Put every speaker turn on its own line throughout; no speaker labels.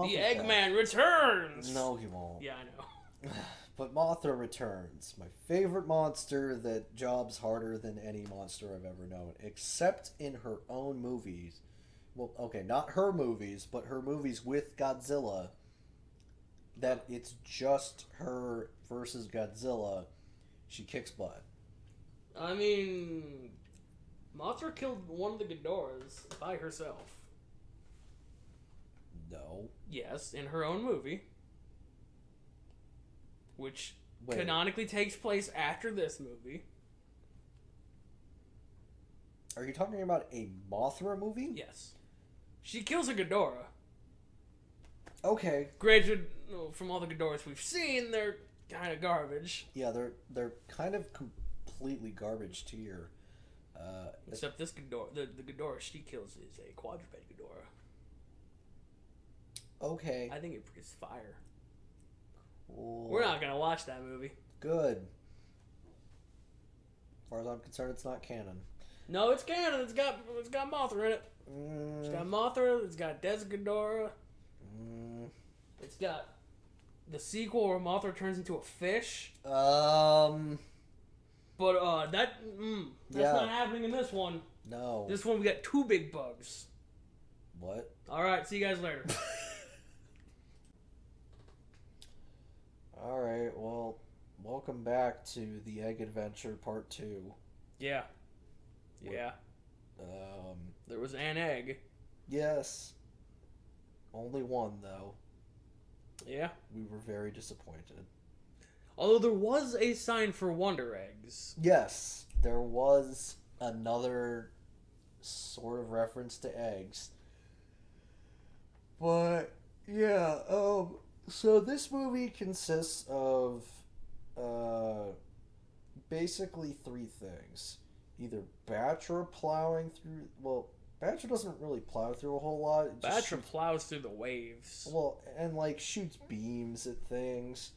The
Mothra's
Eggman returns!
No, he won't.
Yeah, I know.
But Mothra returns. My favorite monster that jobs harder than any monster I've ever known, except in her own movies. Well, okay, not her movies, but her movies with Godzilla. That it's just her versus Godzilla. She kicks butt.
I mean, Mothra killed one of the Ghidorahs by herself.
No.
Yes, in her own movie. Which
Wait.
canonically takes place after this movie.
Are you talking about a Mothra movie?
Yes. She kills a Ghidorah.
Okay.
Granted, from all the Ghidorahs we've seen, they're kind of garbage.
Yeah, they're kind of completely garbage tier.
Except this Ghidorah, the Ghidorah she kills is a quadruped Ghidorah.
Okay.
I think it breathes fire.
Cool.
We're not gonna watch that movie.
Good. As far as I'm concerned, it's not canon.
No, it's canon. It's got Mothra in it. It's got Mothra. It's got Des Ghidorah. It's got the sequel where Mothra turns into a fish. But that's not happening in this one.
No.
This one we got two big bugs.
What?
All right, see you guys later.
All right. Well, welcome back to the Egg Adventure Part 2.
Yeah. Yeah. There was an egg.
Yes. Only one though.
Yeah.
We were very disappointed.
Although there was a sign for Wonder Eggs.
Yes, there was another sort of reference to eggs. But yeah, so this movie consists of basically three things. Either Batra plowing through, well, Batra doesn't really plow through a whole lot.
Batra plows through the waves.
Well, and like shoots beams at things.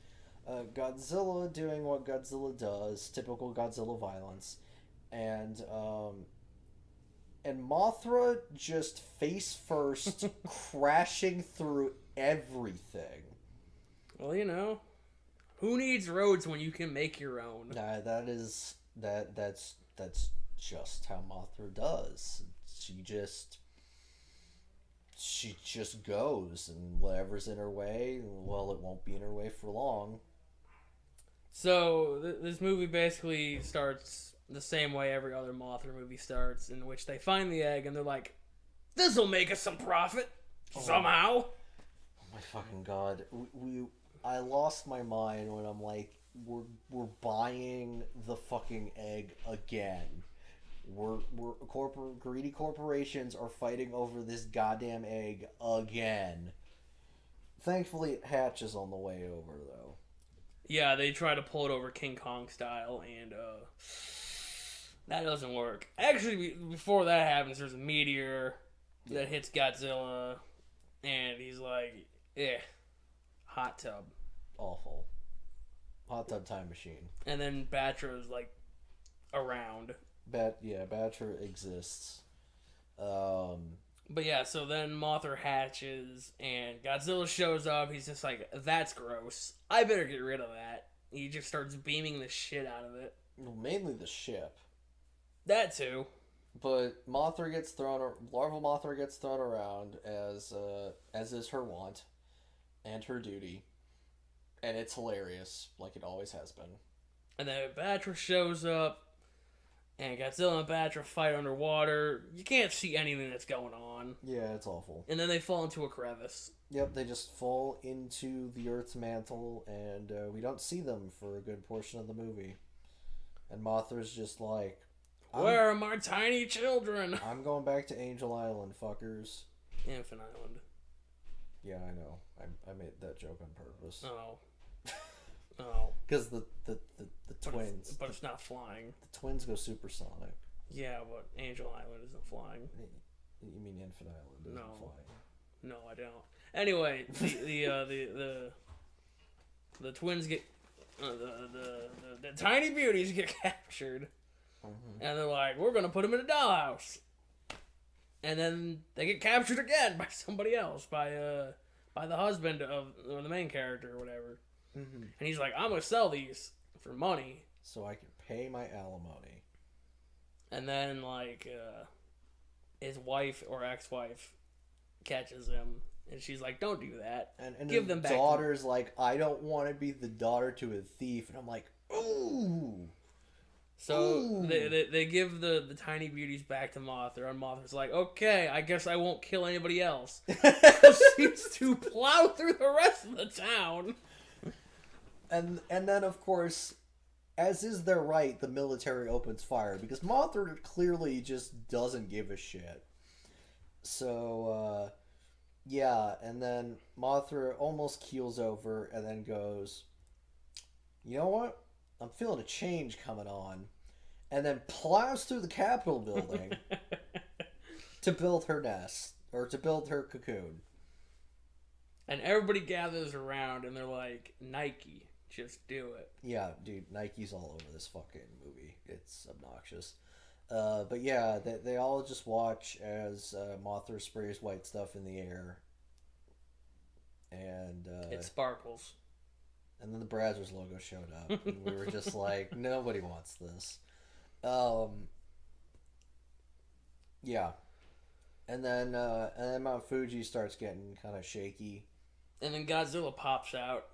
Godzilla doing what Godzilla does, typical Godzilla violence, and Mothra just face first crashing through everything.
Well, you know, who needs roads when you can make your own?
Nah, that's just how Mothra does. She just goes, and whatever's in her way, well, it won't be in her way for long.
So, this movie basically starts the same way every other Mothra movie starts, in which they find the egg and they're like, this'll make us some profit, somehow.
Oh my fucking god. I lost my mind when I'm like, we're buying the fucking egg again. Greedy corporations are fighting over this goddamn egg again. Thankfully, it hatches on the way over, though.
Yeah, they try to pull it over King Kong style, and that doesn't work. Actually, before that happens, there's a meteor that hits Godzilla, and he's like, hot tub.
Awful. Hot tub time machine.
And then Batra's like around.
Batra exists.
But yeah, so then Mothra hatches, and Godzilla shows up. He's just like, that's gross. I better get rid of that. He just starts beaming the shit out of it.
Well, mainly the ship.
That too.
But larval Mothra gets thrown around as is her wont and her duty. And it's hilarious, like it always has been.
And then Batra shows up, and Godzilla and Batra fight underwater. You can't see anything that's going on.
Yeah, it's awful.
And then they fall into a crevice.
Yep, they just fall into the Earth's mantle, and we don't see them for a good portion of the movie. And Mothra's just like,
where are my tiny children?
I'm going back to Angel Island, fuckers.
Infant Island.
Yeah, I know. I made that joke on purpose.
Oh. Oh.
Because the twins.
But it's not flying.
The twins go supersonic.
Yeah, but Angel Island isn't flying.
You mean Infant Island isn't flying?
No, I don't. Anyway, the twins get the tiny beauties get captured, and they're like, we're gonna put them in a dollhouse, and then they get captured again by somebody else, by by the husband of the main character or whatever.
Mm-hmm.
And he's like, I'm going to sell these for money.
So I can pay my alimony.
And then, like, his wife or ex-wife catches him. And she's like, don't do that.
And
give them back.
Daughter's like, I don't want to be the daughter to a thief. And I'm like, ooh.
So
Ooh.
they give the tiny beauties back to Mothra, and Mothra's like, okay, I guess I won't kill anybody else. Proceeds to plow through the rest of the town.
And then, of course, as is their right, the military opens fire. Because Mothra clearly just doesn't give a shit. So, yeah, and then Mothra almost keels over and then goes, you know what? I'm feeling a change coming on. And then plows through the Capitol building to build her nest, or to build her cocoon.
And everybody gathers around and they're like, Nike, just do it.
Yeah, dude, Nike's all over this fucking movie. It's obnoxious. But yeah, they all just watch as Mothra sprays white stuff in the air. And
it sparkles.
And then the Brazzers logo showed up. And we were just like, nobody wants this. Yeah. And then Mount Fuji starts getting kind of shaky.
And then Godzilla pops out.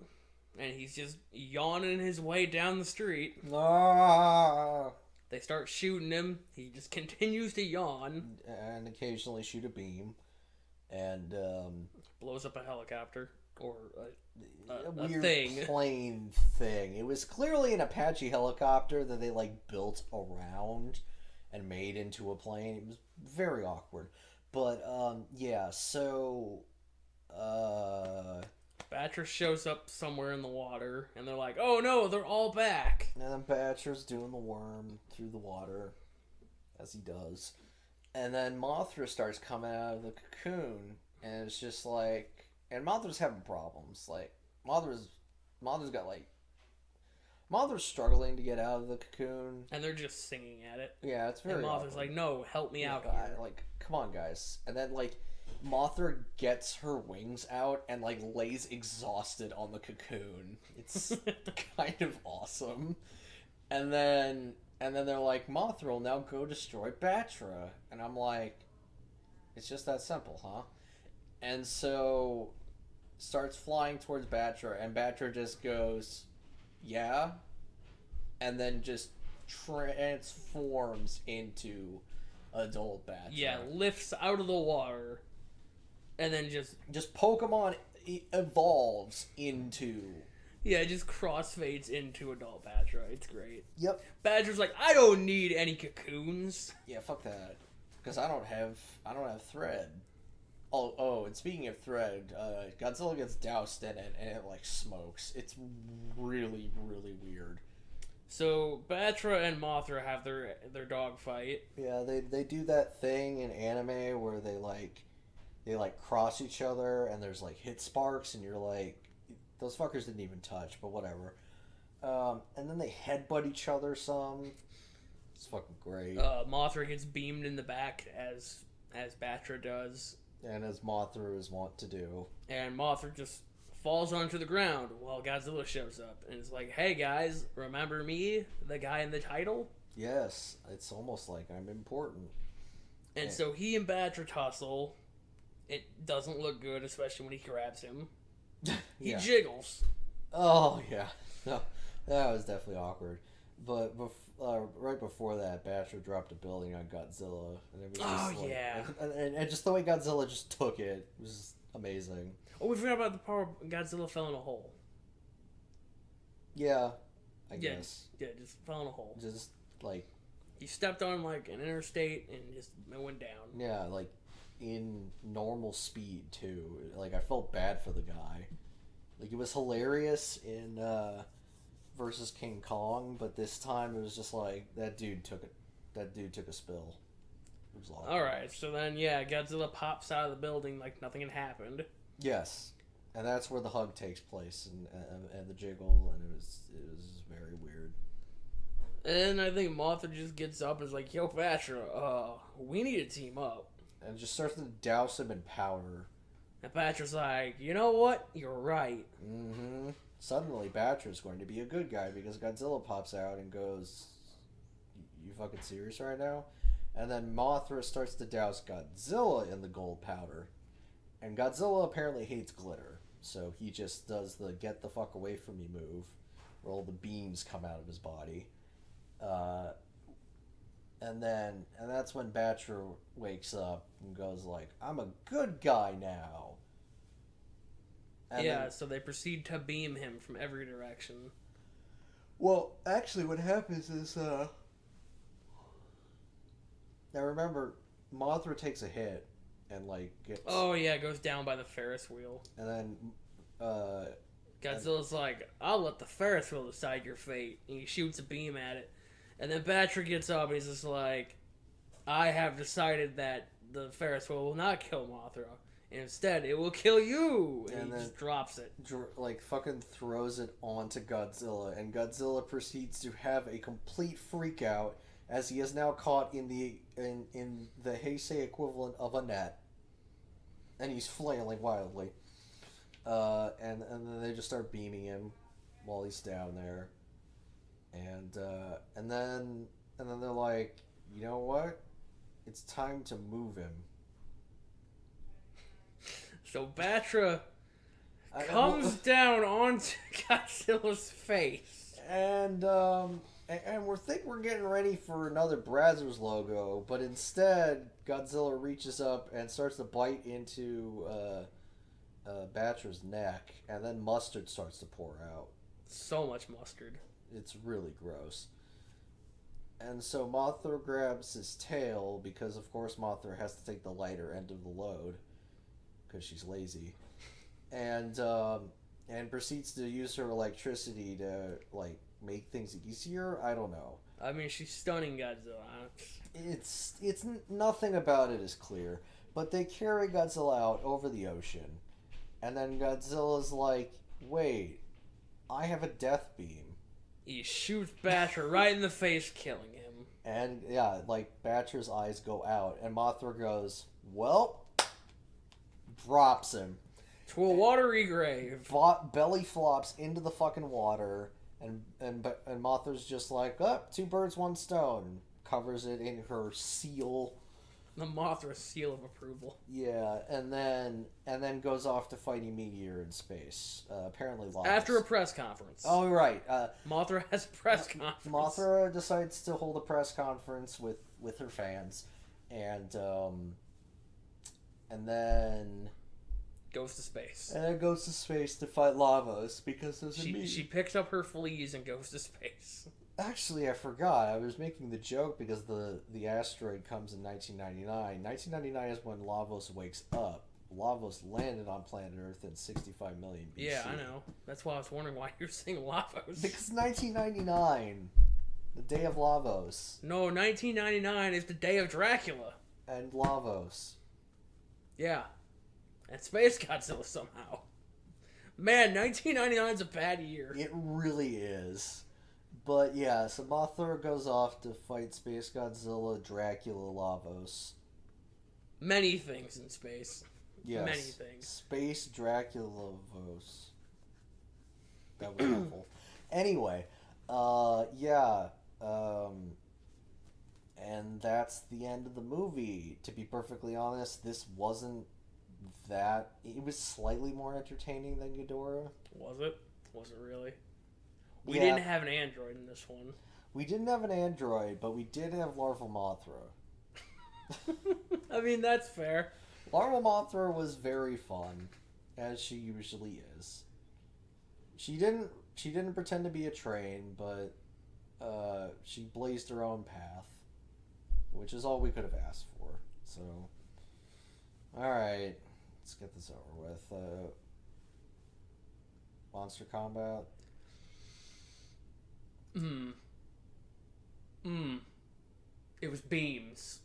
And he's just yawning his way down the street.
Ah!
They start shooting him. He just continues to yawn.
And occasionally shoot a beam. And,
blows up a helicopter. Or
a
a
weird
thing.
plane thing. It was clearly an Apache helicopter that they, like, built around and made into a plane. It was very awkward. But, yeah, so,
Batra shows up somewhere in the water, and they're like, oh no, they're all back.
And then Batra's doing the worm through the water, as he does. And then Mothra starts coming out of the cocoon, and it's just like... And Mothra's having problems. Like, Mothra's got, like... Mothra's struggling to get out of the cocoon.
And they're just singing at it.
Yeah, it's very
And Mothra's
awkward.
like, no, help me out here.
Like, come on, guys. And then, like, Mothra gets her wings out and, like, lays exhausted on the cocoon. It's kind of awesome. And then they're like, Mothra will now go destroy Batra. And I'm like, it's just that simple, huh? And so starts flying towards Batra, and Batra just goes, yeah, and then just transforms into adult Batra.
Yeah, lifts out of the water, and then
just Pokemon evolves into...
Yeah, it just crossfades into adult Batra. It's great.
Yep.
Batra's like, I don't need any cocoons.
Yeah, fuck that. Because I don't have thread. Oh, and speaking of thread, Godzilla gets doused in it, and it, like, smokes. It's really, really weird.
So, Batra and Mothra have their dog fight.
Yeah, they do that thing in anime where they cross each other, and there's, like, hit sparks, and you're like, those fuckers didn't even touch, but whatever. And then they headbutt each other some. It's fucking great.
Mothra gets beamed in the back, as Batra does.
And as Mothra is wont to do.
And Mothra just falls onto the ground while Godzilla shows up. And it's like, hey guys, remember me? The guy in the title?
Yes, it's almost like I'm important.
And so he and Batra tussle. It doesn't look good, especially when he grabs him. He jiggles.
Oh, yeah. No, that was definitely awkward. But right before that, Batra dropped a building on Godzilla, and it was just
yeah,
and just the way Godzilla just took it was amazing.
Oh, we forgot about the part where Godzilla fell in a hole.
Yeah, I guess.
Yeah, just fell in a hole.
Just like
he stepped on like an interstate and just went down.
Yeah, like in normal speed too. Like I felt bad for the guy. Like it was hilarious in versus King Kong, but this time it was just like that dude took a spill. It was awful.
All right, so then Godzilla pops out of the building like nothing had happened.
Yes, and that's where the hug takes place and the jiggle, and it was very weird.
And I think Mothra just gets up and is like, "Yo, Batra, we need to team up."
And just starts to douse him in powder,
And Batra's like, you know what? You're right.
Mm-hmm. Suddenly, Batra's going to be a good guy because Godzilla pops out and goes, "You fucking serious right now?" And then Mothra starts to douse Godzilla in the gold powder. And Godzilla apparently hates glitter, so he just does the "get the fuck away from me" move, where all the beams come out of his body. Uh, and that's when Batra wakes up and goes like, "I'm a good guy now." And
Yeah,
then,
so they proceed to beam him from every direction.
well, actually, what happens is, now remember, Mothra takes a hit and like gets.
Oh yeah, goes down by the Ferris wheel.
And then,
Godzilla's like, I'll let the Ferris wheel decide your fate. And he shoots a beam at it. And then Batra gets up and he's just like, I have decided that the Ferris wheel will not kill Mothra. Instead, it will kill you. And he
then
just drops it.
like fucking throws it onto Godzilla, and Godzilla proceeds to have a complete freak out as he is now caught in the Heisei equivalent of a net, and he's flailing wildly. And then they just start beaming him while he's down there, and then they're like, you know what? It's time to move him.
So Batra comes down onto Godzilla's face.
And we're getting ready for another Brazzers logo, but instead Godzilla reaches up and starts to bite into Batra's neck, and then mustard starts to pour out.
So much mustard.
It's really gross. And so Mothra grabs his tail because, of course, Mothra has to take the lighter end of the load because she's lazy, and proceeds to use her electricity to like make things easier. I don't know.
I mean, she's stunning Godzilla.
It's nothing about it is clear, but they carry Godzilla out over the ocean, and then Godzilla's like, "Wait, I have a death beam."
He shoots Batra right in the face, killing him.
And yeah, like Batra's eyes go out, and Mothra goes, "Well," drops him
to a watery grave.
Belly flops into the fucking water, and Mothra's just like, "Oh, two birds, one stone." Covers it in her seal.
The Mothra seal of approval.
Yeah, and then goes off to fight a meteor in space. Apparently lost.
After a press conference.
Oh, right.
Mothra has a press conference.
Mothra decides to hold a press conference with her fans, and then
goes to space.
And then goes to space to fight Lavos because there's
she picks up her fleas and goes to space.
Actually, I forgot. I was making the joke because the asteroid comes in 1999. 1999 is when Lavos wakes up. Lavos landed on planet Earth in 65 million BC.
Yeah, I know. That's why I was wondering why you're saying Lavos.
Because 1999, the day of Lavos.
No, 1999 is the day of Dracula.
And Lavos.
Yeah. And Space Godzilla somehow. Man, 1999 is a bad year.
It really is. But yeah, so Mothra goes off to fight Space Godzilla, Dracula, Lavos.
Many things in space.
Yes.
Many things.
Space Dracula Lavos. That was helpful. Anyway, yeah. And that's the end of the movie. To be perfectly honest, this wasn't that. It was slightly more entertaining than Ghidorah.
Was it? Was it really? We didn't have an android in this one.
We didn't have an android, but we did have Larval Mothra.
I mean, that's fair.
Larval Mothra was very fun, as she usually is. She didn't pretend to be a train, but she blazed her own path, which is all we could have asked for. So, all right, let's get this over with. Monster combat.
It was beams.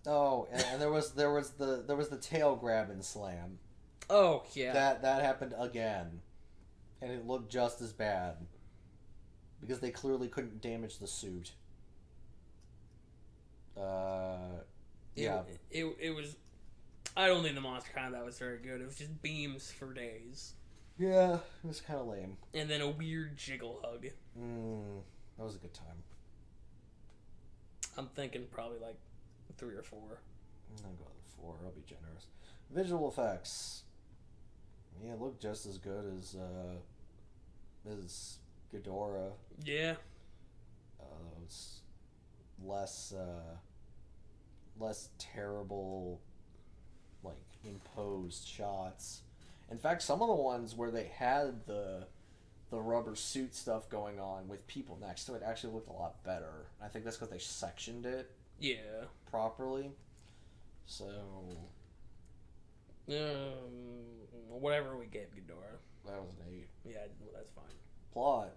Oh, and there was the tail grab and slam.
Oh yeah.
That happened again, and it looked just as bad because they clearly couldn't damage the suit. Yeah.
It was I don't think the monster combat was very good. It was just beams for days.
Yeah, it was kind of lame.
And then a weird jiggle hug.
That was a good time.
I'm thinking probably like 3 or 4.
I'll go with 4. I'll be generous. Visual effects. Yeah, it looked just as good as Ghidorah.
Yeah.
It's less terrible, like, imposed shots. In fact, some of the ones where they had the rubber suit stuff going on with people next to it actually looked a lot better. I think that's because they sectioned it properly. So
whatever we gave Ghidorah.
that was an 8.
Yeah, that's fine.
Plot.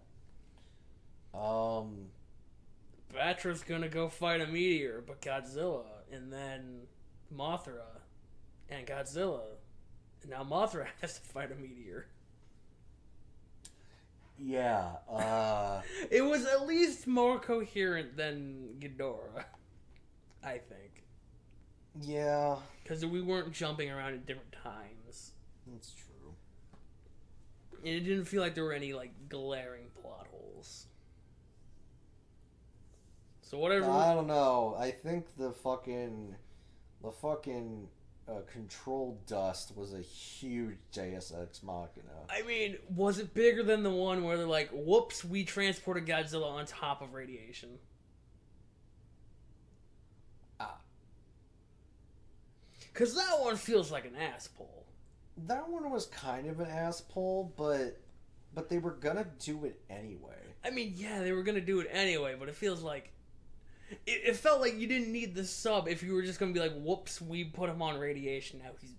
Batra's gonna go fight a meteor, but Godzilla, and then Mothra, and Godzilla, and now Mothra has to fight a meteor.
Yeah.
It was at least more coherent than Ghidorah, I think.
Yeah.
Because we weren't jumping around at different times.
That's true.
And it didn't feel like there were any, like, glaring plot holes. So whatever...
I don't know. I think the fucking control dust was a huge Deus Ex Machina.
I mean, was it bigger than the one where they're like, whoops, we transported Godzilla on top of radiation? Because that one feels like an ass pull.
That one was kind of an ass pull, but they were gonna do it anyway.
I mean, yeah, they were gonna do it anyway, but it feels like... It felt like you didn't need the sub if you were just gonna be like, whoops, we put him on radiation, now he's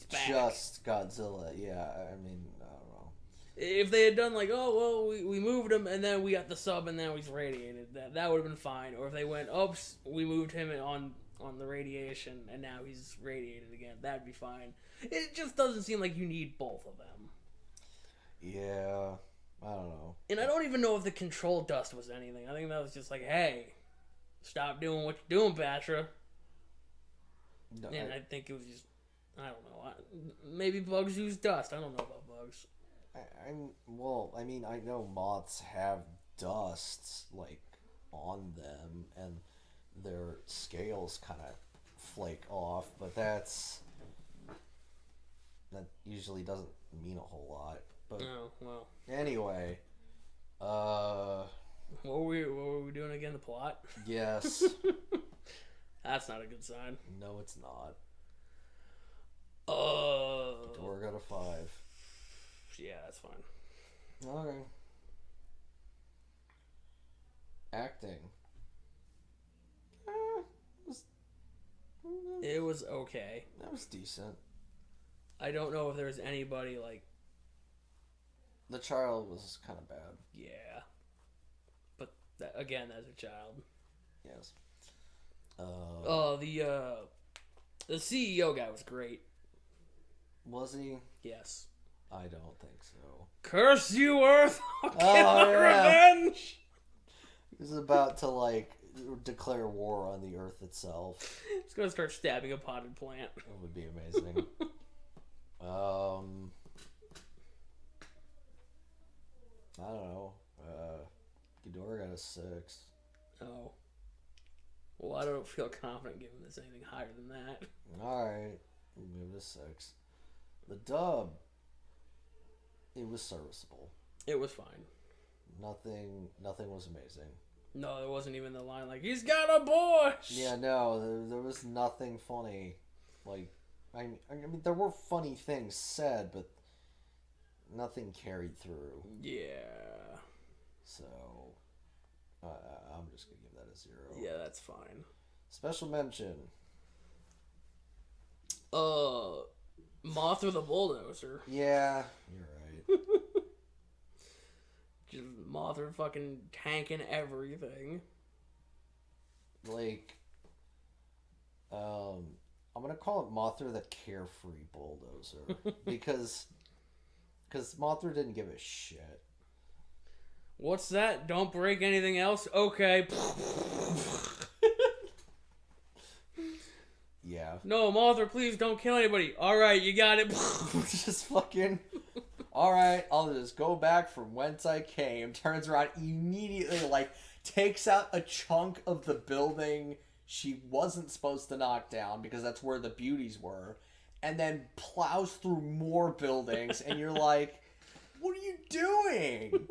back.
Just Godzilla, yeah, I mean, I don't know.
If they had done like, oh, well, we moved him, and then we got the sub, and now he's radiated, that would have been fine. Or if they went, oops, we moved him on the radiation, and now he's radiated again, that'd be fine. It just doesn't seem like you need both of them.
Yeah, I don't know.
And I don't even know if the control dust was anything. I think that was just like, hey, stop doing what you're doing, Batra. No, and I think it was just, I don't know. Maybe bugs use dust. I don't know about bugs.
I mean, I know moths have dust, like, on them, and their scales kind of flake off, but that usually doesn't mean a whole lot. But
oh, well.
Anyway,
what were we doing again? The plot?
Yes.
That's not a good sign.
No, it's not.
Door
got a 5.
Yeah, that's fine.
Okay. Acting.
It was okay.
That was decent.
I don't know if there was anybody like...
The child was kind of bad.
Yeah. But, again, as a child.
Yes.
The CEO guy was great.
Was he?
Yes.
I don't think so.
Curse you, Earth! I'll get my revenge!
He was about to, like, declare war on the Earth itself.
He's gonna start stabbing a potted plant.
It would be amazing. I don't know. Ghidorah got a 6.
Oh. Well, I don't feel confident giving this anything higher than that.
Alright. We'll give it a 6. The dub. It was serviceable.
It was fine.
Nothing was amazing.
No, there wasn't even the line like, he's got a bush!
Yeah, no, there was nothing funny. Like, I mean, there were funny things said, but nothing carried through.
Yeah.
So, I'm just going to give that a 0.
Yeah, that's fine.
Special mention.
Mothra the Bulldozer.
Yeah, you're right.
Just Mothra fucking tanking everything.
Like, I'm gonna call it Mothra the Carefree Bulldozer. because Mothra didn't give a shit.
What's that? Don't break anything else? Okay.
Yeah.
No, Mothra, please don't kill anybody. All right, you got it.
Just fucking... Alright, I'll just go back from whence I came. Turns around immediately, like, takes out a chunk of the building she wasn't supposed to knock down because that's where the beauties were. And then plows through more buildings, and you're like, what are you doing?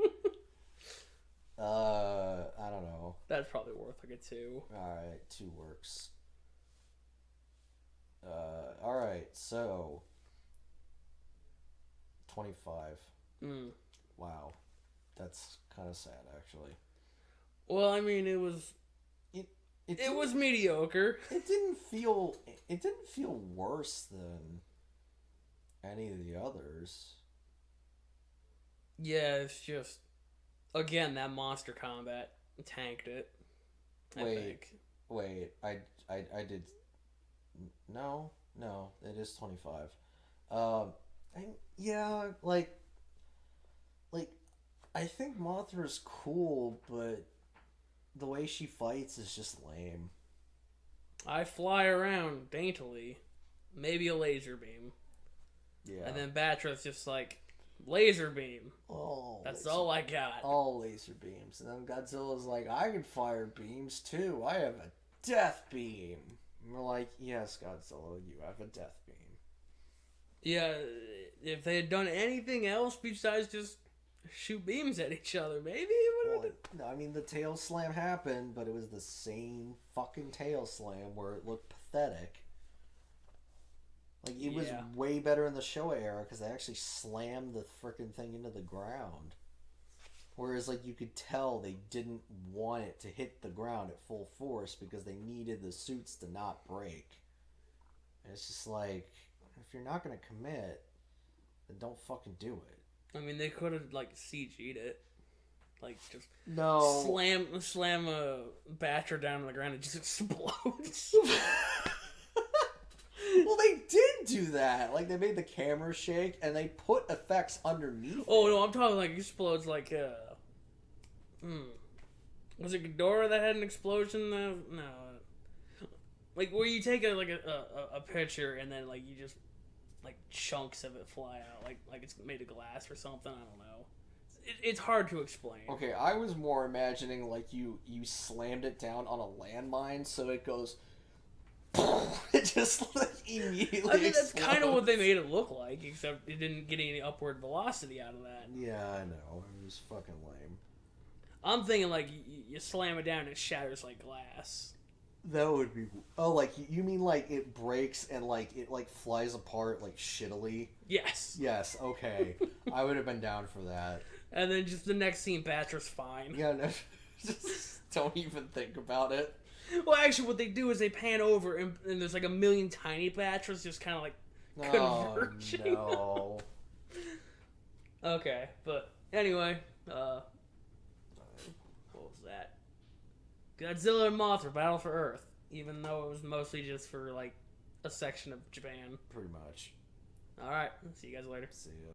I don't know.
That's probably worth like a 2.
Alright, 2 works. Alright, so... 25. Wow. That's kind of sad, actually.
Well, I mean, it was mediocre.
It didn't feel worse than any of the others.
Yeah, it's just, again, that monster combat tanked it.
Wait, I did. No, it is 25. Yeah, like, I think Mothra's cool, but the way she fights is just lame.
I fly around daintily, maybe a laser beam.
Yeah.
And then Batra's just like, laser beam.
Oh,
that's all I got.
All laser beams. And then Godzilla's like, I can fire beams too. I have a death beam. And we're like, yes, Godzilla, you have a death beam.
Yeah, if they had done anything else besides just shoot beams at each other, maybe it would have been...
I mean, the tail slam happened, but it was the same fucking tail slam where it looked pathetic. Like, it was way better in the Showa era because they actually slammed the frickin' thing into the ground. Whereas, like, you could tell they didn't want it to hit the ground at full force because they needed the suits to not break. And it's just like... If you're not going to commit, then don't fucking do it.
I mean, they could have, like, CG'd it. Like, just slam a Batra down on the ground and it just explodes.
Well, they did do that. Like, they made the camera shake and they put effects underneath
Oh, no, I'm talking like explodes like, Was it Ghidorah that had an explosion? No. Like, where you take a picture and then, like, you just... like chunks of it fly out, like it's made of glass or something. I don't know. It's hard to explain.
Okay, I was more imagining like you slammed it down on a landmine, so it goes. It just like immediately.
I mean, that's
explodes.
kind of what they made it look like, except it didn't get any upward velocity out of that.
Yeah, I know. It was fucking lame.
I'm thinking like you slam it down and it shatters like glass.
That would be... Oh, like, you mean, like, it breaks and, like, it, like, flies apart, like, shittily?
Yes.
Yes, okay. I would have been down for that.
And then just the next scene, Batra's fine.
Yeah, no, just don't even think about it.
Well, actually, what they do is they pan over and there's, like, a million tiny Batras just kind of, like, converging.
Oh, no.
Okay, but anyway, what was that? Godzilla and Mothra battle for Earth, even though it was mostly just for, like, a section of Japan.
Pretty much.
Alright, see you guys later.
See ya.